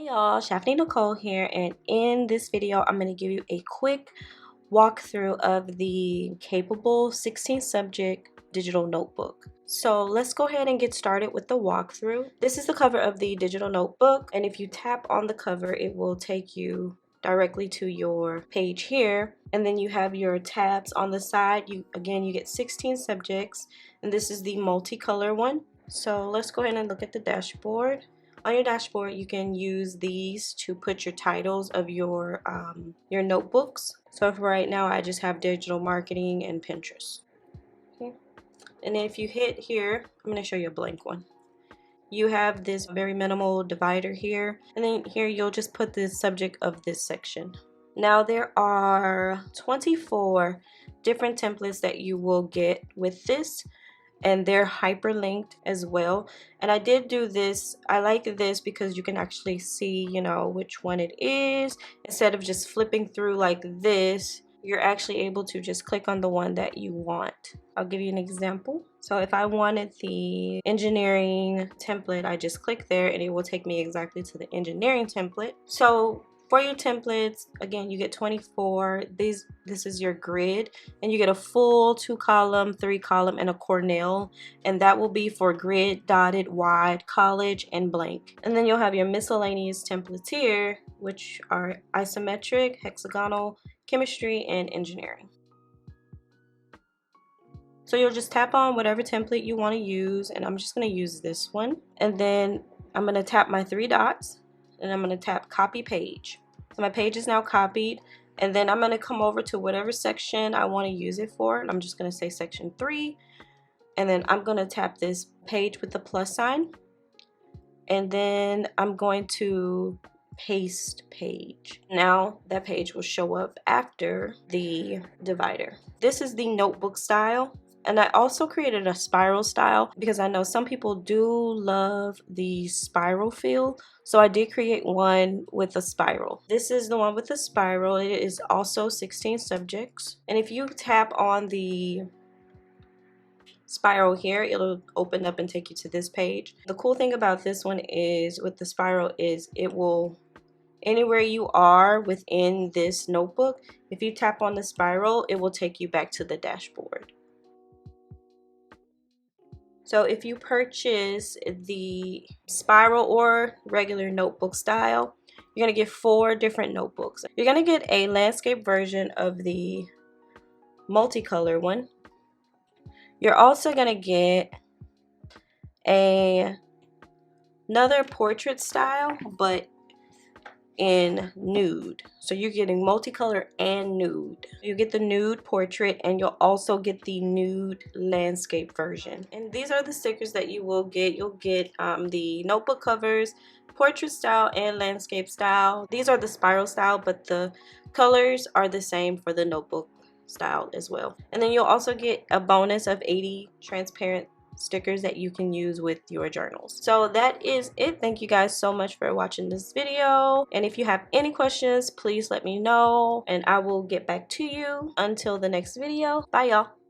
Hey y'all, Chaffanie Naycole here, and in this video I'm going to give you a quick walkthrough of the Capable 16 subject digital notebook. So let's go ahead and get started with the walkthrough. This is the cover of the digital notebook, and if you tap on the cover it will take you directly to your page here, and then you have your tabs on the side. You get 16 subjects, and this is the multicolor one. So let's go ahead and look at the dashboard. On your dashboard, you can use these to put your titles of your notebooks. So for right now, I just have digital marketing and Pinterest. Okay. And then if you hit here, I'm going to show you a blank one. You have this very minimal divider here, and then here you'll just put the subject of this section. Now there are 24 different templates that you will get with this, and they're hyperlinked as well. And I did do this. I like this because you can actually see, which one it is. Instead of just flipping through like this, you're actually able to just click on the one that you want. I'll give you an example. So if I wanted the engineering template, I just click there and it will take me exactly to the engineering template. So for your templates, again, you get 24. This is your grid, and you get a full 2-column, 3-column, and a Cornell, and that will be for grid, dotted, wide, college, and blank. And then you'll have your miscellaneous templates here, which are isometric, hexagonal, chemistry, and engineering. So you'll just tap on whatever template you want to use, and I'm just going to use this one. And then I'm going to tap my 3 dots, and I'm going to tap copy page. So my page is now copied, and then I'm going to come over to whatever section I want to use it for, and I'm just going to say section 3, and then I'm going to tap this page with the plus sign, and then I'm going to paste page. Now that page will show up after the divider. This is the notebook style. And I also created a spiral style because I know some people do love the spiral feel. So I did create one with a spiral. This is the one with the spiral. It is also 16 subjects. And if you tap on the spiral here, it'll open up and take you to this page. The cool thing about this one is with the spiral is it will, anywhere you are within this notebook, if you tap on the spiral, it will take you back to the dashboard. So if you purchase the spiral or regular notebook style, you're going to get 4 different notebooks. You're going to get a landscape version of the multicolor one. You're also going to get another portrait style, but in nude. So you're getting multicolor and nude. You get the nude portrait, and you'll also get the nude landscape version. And these are the stickers that you will get. You'll get the notebook covers, portrait style and landscape style. These are the spiral style, but the colors are the same for the notebook style as well. And then you'll also get a bonus of 80 transparent stickers that you can use with your journals. So that is it. Thank you guys so much for watching this video, and if you have any questions, please let me know and I will get back to you. Until the next video, bye y'all.